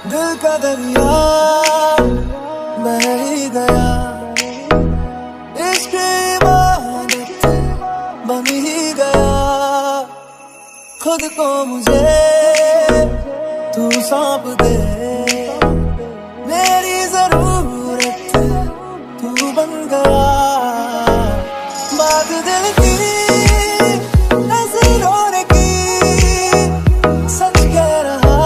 दिल का दरिया बह ही गया, इश्क इबादत बन ही गया। खुद को मुझे तू सौंप दे, मेरी जरूरत तू बन गया। बात दिल की ऐसी रोने की, सच कह रहा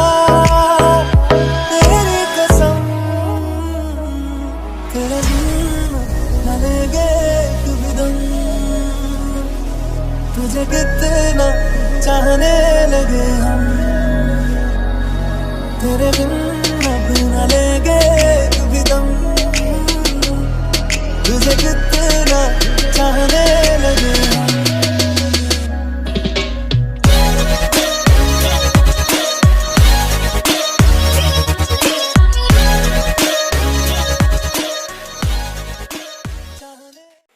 तेरी कसम। तेरे बिन न लेंगे कभी दम, तुझे कितना चाहने लगे हम। तेरे बिन अब न लेंगे कभी दम, तुझे कितना चाहने लगे हम।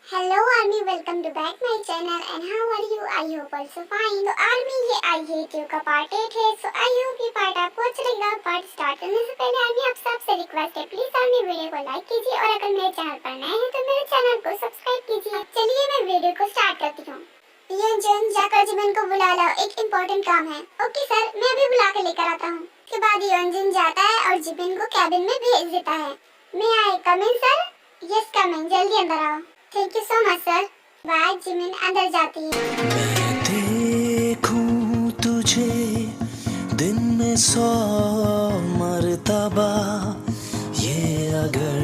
Hello army, welcome to back my channel and how are you? I hope also fine. तो आर्मी, ये आई हेट यू का पार्ट 8 है। सो आई होप ये पार्ट आपको अच्छा लगेगा। पार्ट स्टार्ट करने से पहले आर्मी आप सबसे रिक्वेस्ट है, प्लीज आर्मी वीडियो को लाइक कीजिए और अगर मेरे चैनल पर नए हैं तो मेरे चैनल को सब्सक्राइब कीजिए। चलिए मैं वीडियो को स्टार्ट करती हूँ। योंजन, जाकर जिमिन को बुला लाओ, एक इम्पोर्टेंट काम है। ओके सर, मैं अभी बुला के लेकर आता हूँ। उसके बाद योंजन जाता है और जिमिन को कैबिन में भेज देता है। मैं आई कम इन सर? यस कम इन, जल्दी अंदर आओ। Thank you so much sir. Bye. Jimin अंदर जाती है। मैं देखूं तुझे दिन में 100 मर्तबा, ये अगर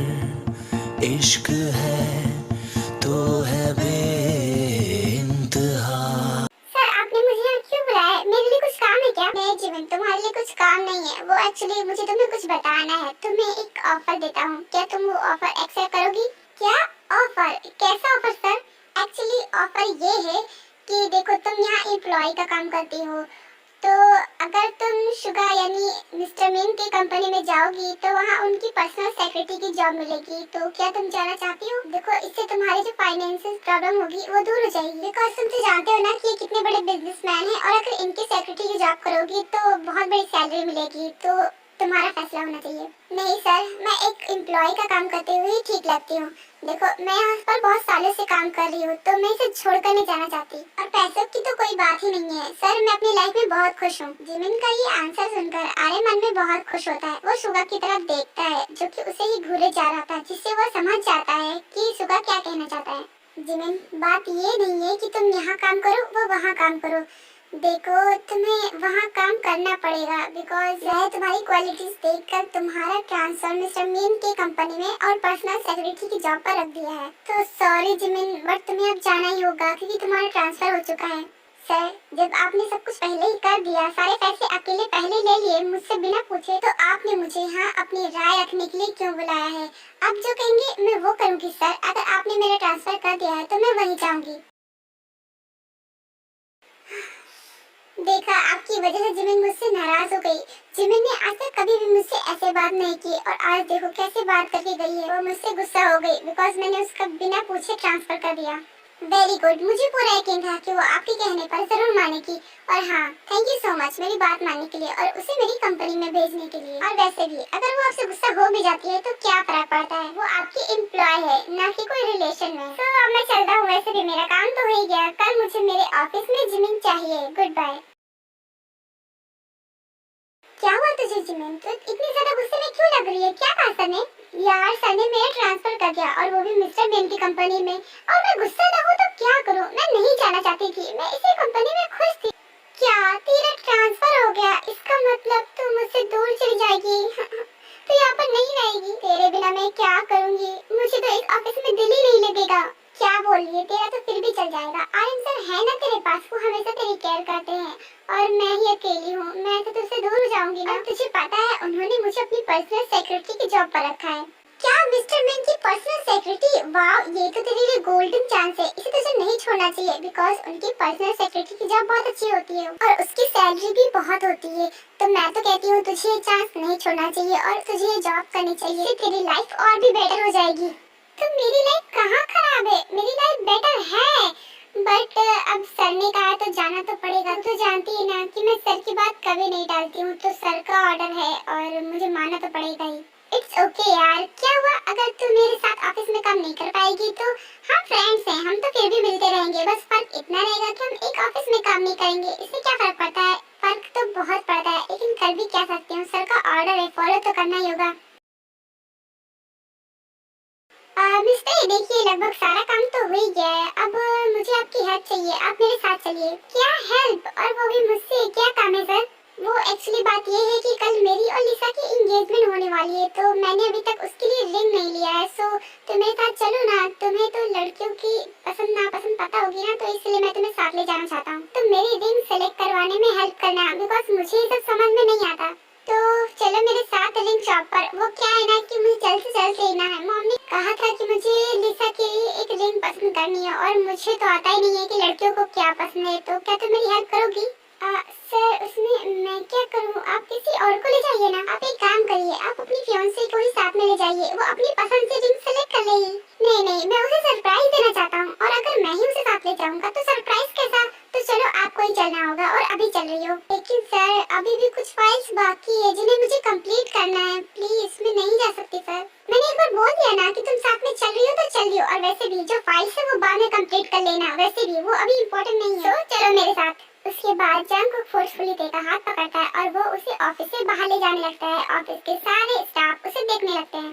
इश्क है तो है बेइंतहा। सर आपने मुझे यहाँ क्यों बुलाया है? मेरे लिए कुछ काम है क्या? नहीं जिमिन, तुम्हारे लिए कुछ काम नहीं है। वो एक्चुअली मुझे तुम्हें कुछ बताना है। तुम्हें एक ऑफर देता हूँ, क्या तुम वो ऑफर एक्सेप्ट करोगी? क्या ऑफर? कैसा ऑफर सर? एक्चुअली ऑफर ये है कि देखो, तुम यहाँ एम्प्लॉय का काम करती हो, तो अगर तुम शुगा यानी मिस्टर मीन की कंपनी में जाओगी तो वहाँ उनकी पर्सनल सेक्रेटरी की जॉब मिलेगी। तो क्या तुम जाना चाहती हो? देखो, इससे तुम्हारी जो फाइनेंशियल प्रॉब्लम होगी वो दूर हो जाएगी। बिकॉज तुम तो जानते हो ना कि ये कितने बड़े बिजनेसमैन हैं, और अगर इनकी सेक्रेटरी की जॉब करोगी तो बहुत बड़ी सैलरी मिलेगी। तो तुम्हारा फैसला होना चाहिए। नहीं सर, मैं एक एम्प्लॉय का काम करते हुए ही ठीक लगती हूँ। देखो, मैं यहाँ पर बहुत सालों से काम कर रही हूँ, तो मैं इसे छोड़कर नहीं जाना चाहती। और पैसों की तो कोई बात ही नहीं है सर, मैं अपनी लाइफ में बहुत खुश हूँ। जिमिन का ये आंसर सुनकर आर्यन मन में बहुत खुश होता है। वो शुगा की तरफ देखता है जो कि उसे ही घूरे जा रहा था, जिससे वो समझ जाता है कि शुगा क्या कहना चाहता है। जिमिन, बात ये नहीं है कि तुम यहाँ काम करो वो वहाँ काम करो। देखो, तुम्हें वहाँ काम करना पड़ेगा बिकॉज मैं तुम्हारी क्वालिटीज देखकर तुम्हारा ट्रांसफर मिस्टर मीन की कंपनी में और पर्सनल सेक्रेटरी की जॉब पर रख दिया है। तो सॉरी जिमिन, बट तुम्हें अब जाना ही होगा क्योंकि तुम्हारा ट्रांसफर हो चुका है। सर, जब आपने सब कुछ पहले ही कर दिया, सारे पैसे अकेले पहले ले लिए मुझसे बिना पूछे, तो आपने मुझे यहाँ अपनी राय रखने के लिए क्यों बुलाया है? आप जो कहेंगे मैं वो करूँगी सर। अगर आपने मेरा ट्रांसफर कर दिया है तो मैं वहीं जाऊँगी। देखा, आपकी वजह से जिमिन मुझसे नाराज हो गई। जिमिन ने आज तक कभी भी मुझसे ऐसे बात नहीं की और आज देखो कैसे बात करके गई है। वो मुझसे गुस्सा हो गई बिकॉज मैंने उसका बिना पूछे ट्रांसफर कर दिया। वेरी गुड, मुझे पूरा यकीन था कि वो आपके कहने पर जरूर मानेगी। और हाँ, थैंक यू सो मच मेरी बात मानने के लिए और उसे मेरी कंपनी में भेजने के लिए। और वैसे भी अगर वो आपसे गुस्सा हो भी जाती है तो क्या फर्क पड़ता है? वो आपकी एम्प्लॉय है, ना कि कोई रिलेशन में। तो अब मैं चलता हूँ, वैसे भी मेरा काम तो हो ही गया। कल मुझे मेरे ऑफिस में जिमिन चाहिए। Good bye. क्या हुआ तुझे जिमिन? तू इतनी ज्यादा गुस्से में क्यों लग रही है? क्या कहा सर ने? यार, सर ने मेरा ट्रांसफर कर दिया और वो भी मिस्टर बेन की कंपनी में। और मैं गुस्सा ना हूँ तो क्या करूँ? मैं नहीं जाना चाहती थी, मैं इसी कंपनी में खुश थी। क्या तेरा ट्रांसफर हो गया? इसका मतलब तू मुझसे दूर चली जाएगी? तू यहाँ पर नहीं रहेगी? तेरे बिना मैं क्या करूँगी? मुझे तो इस ऑफिस में दिल ही नहीं लगेगा। क्या बोल रही है? तेरा तो फिर भी चल जाएगा। आर्यन सर है ना तेरे पास, वो हमेशा तेरी केयर करते हैं और मैं ही अकेली हूँ। मैं तो तुझसे दूर हो जाऊंगी ना। तुझे पता है उन्होंने मुझे अपनी पर्सनल सेक्रेटरी की जॉब पर रखा है। क्या मिस्टर मैन की पर्सनल सेक्रेटरी? वाह, ये तो तेरे लिए गोल्डन चांस है। इसे तुझे नहीं छोड़ना चाहिए बिकॉज उनकी पर्सनल सेक्रेटरी की जॉब बहुत अच्छी होती है और उसकी सैलरी भी बहुत होती है। तो मैं तो कहती हूँ तुझे ये चांस नहीं छोड़ना चाहिए और तुझे ये जॉब करनी चाहिए। तेरी लाइफ और भी बेटर हो जाएगी। तो मेरी लाइफ कहाँ खराब है? मेरी लाइफ बेटर है। बट अब सर ने कहा तो जाना तो पड़ेगा। तो जानती है ना कि मैं सर की बात कभी नहीं टालती हूँ, तो सर का ऑर्डर है और मुझे मानना तो पड़ेगा ही। इट्स ओके यार, क्या हुआ अगर तू मेरे साथ ऑफिस में काम नहीं कर पाएगी तो? हम फ्रेंड्स हैं, हम तो फिर भी मिलते रहेंगे। बस फर्क इतना रहेगा कि हम एक ऑफिस में काम नहीं करेंगे, इससे क्या फर्क पड़ता है? फर्क तो बहुत पड़ता है, लेकिन कर भी क्या सकती हूँ, सर का ऑर्डर है, फॉलो तो करना ही होगा। मिस्टर देखिए, लगभग सारा काम तो हो ही गया है। अब मुझे आपकी हेल्प चाहिए, आप मेरे साथ चलिए। क्या हेल्प, और वो भी मुझसे? क्या काम है सर? वो एक्चुअली बात ये है कि कल मेरी और लिसा की एंगेजमेंट होने वाली है, तो मैंने अभी तक उसके लिए रिंग नहीं लिया है। सो तुम मेरे साथ चलो ना। तुम्हें तो लड़कियों की पसंद नापसंद पता होगी ना, तो इसलिए मैं तुम्हें साथ ले जाना चाहता हूँ। तुम मेरी रिंग सेलेक्ट करवाने में हेल्प करना, बिकॉज मुझे ये सब समझ में नहीं आता। तो चलो मेरे साथ रिंग शॉप पर। वो क्या है ना कि मुझे जल्द से जल्द लेना है। मॉम ने कहा था कि मुझे लिसा के लिए एक रिंग पसंद करनी है, और मुझे तो आता ही नहीं है कि लड़कियों को क्या पसंद है। तो क्या तुम मेरी हेल्प करोगी? सर उसमें मैं क्या करूं? आप किसी और को ले जाइए ना। आप एक काम करिए, आप अपनी फियांसे को ही साथ में ले जाइए, वो अपनी पसंद से रिंग सेलेक्ट कर लेगी। नहीं, मैं उसे सरप्राइज देना चाहता हूँ, और अगर मैं ही उसे साथ ले जाऊंगा तो सरप्राइज कैसा? तो चलो आपको ही चलना होगा, और अभी चल रही हो। लेकिन सर अभी भी कुछ फाइल्स बाकी है जिन्हें मुझे कंप्लीट करना है। प्लीज मैं नहीं जा सकती सर। मैंने एक बार बोल दिया ना कि तुम साथ में चल रही हो तो चल रही हो, और वैसे भी जो फाइल्स है वो बाद में कंप्लीट कर लेना, वैसे भी वो अभी इम्पोर्टेंट नहीं है। तो चलो मेरे साथ। उसके बाद जंगकुक फोर्सफुली तेका हाथ पकड़ता है और वो उसे ऑफिस से बाहर ले जाने लगता है। ऑफिस के सारे स्टाफ उसे देखने लगते हैं।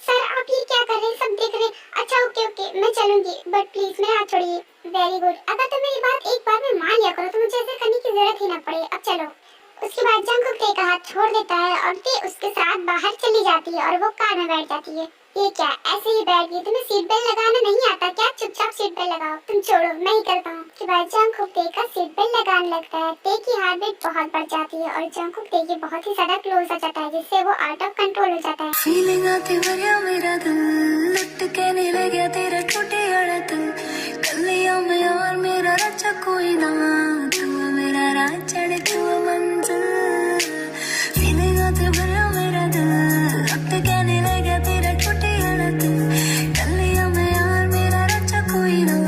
सर आप ये क्या कर रहे हैं? सब देख रहे हैं। अच्छा ओके मैं चलूंगी, बट प्लीज मेरा हाथ छोड़िए। वेरी गुड, अगर तुम मेरी बात एक बार में मान लिया करो तो मुझे ऐसे करने की जरूरत ही ना पड़े। अब चलो। उसके बाद जंगकुक ते का हाथ छोड़ देता है और ते उसके साथ बाहर चली जाती है और वो कार में बैठ जाती है। ये क्या ऐसे ही बैठ गई? तुम्हें सीट बेल्ट लगाना नहीं आता क्या? चुपचाप सीट बेल्ट लगाओ। तुम छोड़ो, मैं ही करता हूँ। उसके बाद जंगकुक ते का सीट बेल्ट लगाने लगता है। ते की हार्ट बीट बहुत बढ़ जाती है और जंगकुक ते के बहुत ही ज्यादा क्लोज हो जाता है, जिससे वो आउट ऑफ कंट्रोल हो जाता है। फीलिंग आती भरिया मेरा दिल, लुट के नहीं ले गया तेरा टूटे अड़ा दिल। कलिया में और मेरा रचा कोई ना, तू मेरा राह चढ़े तू मंजिल। फीलिंग आती भरिया मेरा दिल, लुट के नहीं ले गया तेरा टूटे अड़ा दिल। कलिया में और मेरा रचा कोई ना,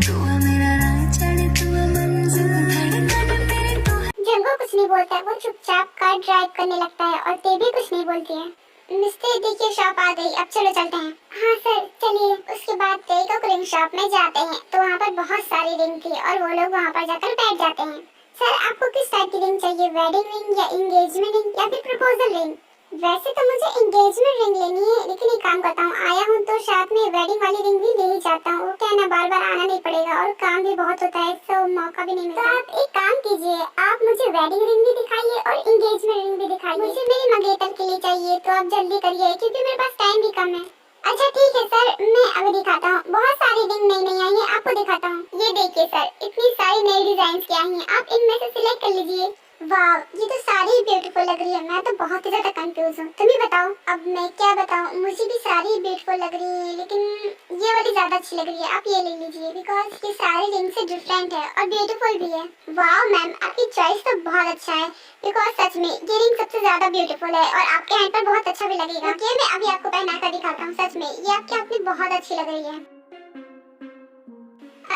तू मेरा राह चढ़े तू मंजिल। धड़कन मेरी तू। जंगो कुछ नहीं बोलता है, वो चुपचाप कार ड्राइव करने लगता है और ते भी कुछ नहीं बोलती है। मिस्टर देखिए शॉप आ गई, अब चलो चलते हैं। हाँ सर चलिए। उसके बाद तेको रिंग शॉप में जाते हैं, तो वहाँ पर बहुत सारी रिंग थी और वो लोग वहाँ पर जाकर बैठ जाते हैं। सर आपको किस टाइप की रिंग चाहिए? वेडिंग रिंग या एंगेजमेंट रिंग या फिर प्रपोजल रिंग? वैसे तो मुझे एंगेजमेंट रिंग लेनी है, लेकिन एक काम करता हूँ, आया हूँ तो साथ में वेडिंग वाली रिंग भी ले ही जाता हूँ। क्या ना बार बार आना नहीं पड़ेगा और काम भी बहुत होता है, तो मौका भी नहीं मिलता। तो आप एक काम कीजिए, आप मुझे वेडिंग रिंग भी दिखाइए और एंगेजमेंट रिंग भी दिखाइए। मुझे मेरे मंगेतर के लिए चाहिए, तो आप जल्दी करिए क्योंकि मेरे पास टाइम भी कम है। अच्छा ठीक है सर, मैं अभी दिखाता हूँ। बहुत सारी रिंग नई आई है, आपको दिखाता हूँ। ये देखिए सर, इतनी सारी नई डिजाइन की आई हैं, आप इनमें से सिलेक्ट कर लीजिए। वाह, ये तो सारी ब्यूटीफुल लग रही है। मैं तो बहुत ही ज्यादा कंफ्यूज हूँ, तुम ही बताओ। अब मैं क्या बताऊँ, मुझे भी सारी ब्यूटीफुल लग रही है, लेकिन ये वाली ज्यादा अच्छी लग रही है। आप ये ले लीजिए, बिकॉज ये सारी रिंग से डिफरेंट है और ब्यूटीफुल भी है। वाह मैम, आपकी चॉइस तो बहुत अच्छा है, बिकॉज सच में ये रिंग सबसे ज्यादा ब्यूटीफुल है और आपके हैंड पर बहुत अच्छा भी लगेगा। ये मैं अभी आपको पहना कर दिखाता हूँ। सच में ये आपके हाथ में बहुत अच्छी लग रही है।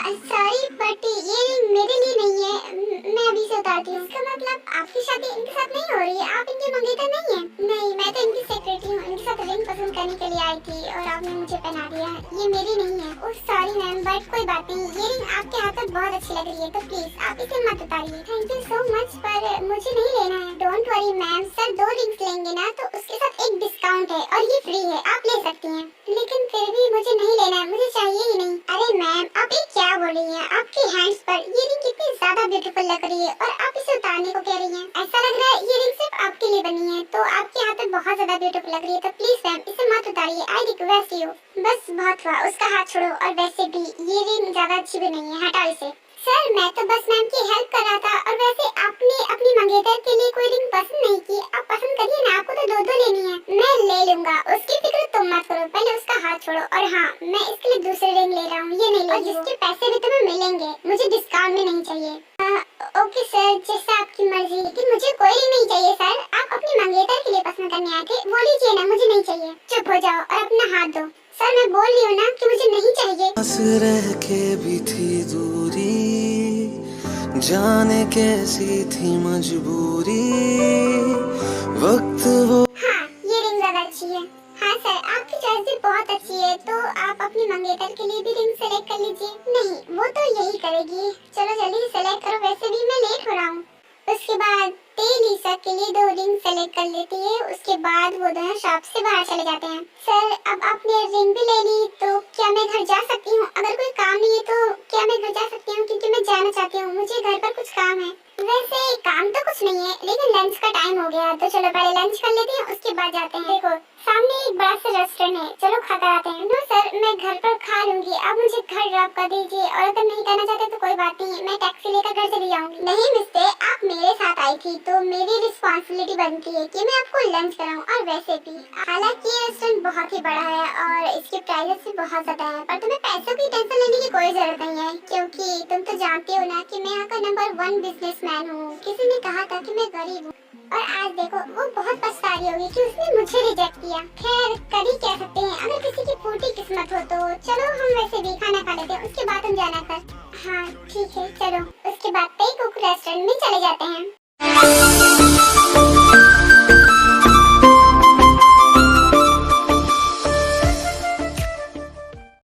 सॉरी बट ये रिंग मेरे लिए नहीं है, मैं अभी से उतारती हूँ। इसका मतलब आपकी शादी इनके साथ नहीं हो रही है? आप इनके मंगेतर नहीं है? नहीं, मैं तो इनकी सेक्रेटरी हूँ। इनके साथ रिंग पसंद करने के लिए आई थी और आपने मुझे पहना दिया। ये मेरी नहीं है। ओह सॉरी मैम, बट कोई बात नहीं। ये रिंग आपके हाथ में बहुत अच्छी लग रही है, तो प्लीज आप इसे मत उतारिए। थैंक यू सो मच, पर मुझे नहीं लेना है। Don't worry ma'am, sir 2 rings लेंगे ना तो उसके साथ एक डिस्काउंट है और ये फ्री है, आप ले सकती हैं। लेकिन फिर भी मुझे नहीं लेना है, मुझे चाहिए ही नहीं। अरे मैम आप ये क्या बोल रही हैं? आपके हैंड्स पर ये रिंग कितनी ज्यादा ब्यूटीफुल लग रही है और आप इसे उतारने को कह रही हैं। ऐसा लग रहा है ये रिंग सिर्फ आपके लिए बनी है, तो आपके हाथ में बहुत ज्यादा ब्यूटीफुल लग रही है, तो प्लीज मैम इसे मत उतारिए। I request you. बस बहुत हुआ, उसका हाथ छोड़ो। और वैसे भी ये रिंग ज्यादा अच्छी भी नहीं है, हटाओ इसे। सर मैं तो बस मैम की हेल्प कर रहा था, और वैसे आपने अपनी मंगेतर के लिए कोई रिंग पसंद नहीं की। आप पसंद करिए ना, आपको तो 2 लेनी है। मैं ले लूंगा, उसकी फिक्र तुम मत करो, पहले उसका हाथ छोड़ो। और हाँ, मैं इसके लिए दूसरी रिंग ले रहा हूँ, ये नहीं ले। और जिसके पैसे भी तुम्हें मिलेंगे, मुझे डिस्काउंट भी नहीं चाहिए। ओके सर, जैसा आपकी मर्जी, लेकिन मुझे कोई रिंग नहीं चाहिए सर। आप अपनी मंगेतर के लिए पसंद करने आए थे, वो लीजिए ना, मुझे नहीं चाहिए। चुप हो जाओ और अपना हाथ दो। सर मैं बोल रही हूँ ना कि मुझे नहीं चाहिए। हंस रह के भी थी दूर, जाने कैसी थी मजबूरी वक्त वो। हाँ, ये रिंग ज्यादा अच्छी है। हाँ सर, आपकी चॉइस भी बहुत अच्छी है, तो आप अपनी मंगेतर के लिए भी रिंग सेलेक्ट कर लीजिए। नहीं, वो तो यही करेगी। चलो जल्दी सेलेक्ट करो, वैसे भी मैं लेट हो रहा हूँ। उसके बाद तेलिसा के लिए 2 रिंग सेलेक्ट कर लेती है। उसके बाद वो दोनों शॉप से बाहर चले जाते हैं। सर, अब आपने रिंग भी ले ली, तो क्या मैं घर जा सकती हूँ? अगर कोई काम नहीं है तो क्या मैं घर जा सकती हूँ? क्योंकि मैं जाना चाहती हूँ, मुझे घर पर कुछ काम है। वैसे काम तो कुछ नहीं है, लेकिन लंच का टाइम हो गया, तो चलो पहले लंच कर लेते हैं, उसके बाद जाते हैं। देखो सामने एक बड़ा सा रेस्टोरेंट है, चलो खा कर आते हैं। नो सर, मैं घर पर खा लूंगी, आप मुझे घर ड्रॉप कर दीजिए, और अगर नहीं करना चाहते तो कोई बात नहीं, मैं टैक्सी लेकर घर चली जाऊंगी। नहीं मिस्टर, आप मेरे साथ आई थी, तो मेरी रिस्पॉन्सिबिलिटी बनती है कि मैं आपको लंच कराऊं। और वैसे भी हालांकि ये रेस्टोरेंट बहुत ही बड़ा है और इसके प्राइसेस भी बहुत ज्यादा है, पर तुम्हें पैसों की टेंशन लेने की कोई जरूरत नहीं है, क्योंकि तुम तो जानते हो ना कि मैं यहाँ का नंबर 1 बिजनेसमैन हूँ। किसी ने कहा था कि मैं गरीब हूँ, और आज देखो वो बहुत पछता रही होगी कि उसने मुझे रिजेक्ट किया। खैर, कर ही कह सकते हैं, अगर किसी की फूटी किस्मत हो तो। चलो हम वैसे भी खाना खा लेते हैं, उसके बाद हम जाना कर। हाँ ठीक है, चलो। उसके बाद पे कुक रेस्टोरेंट में चले जाते हैं।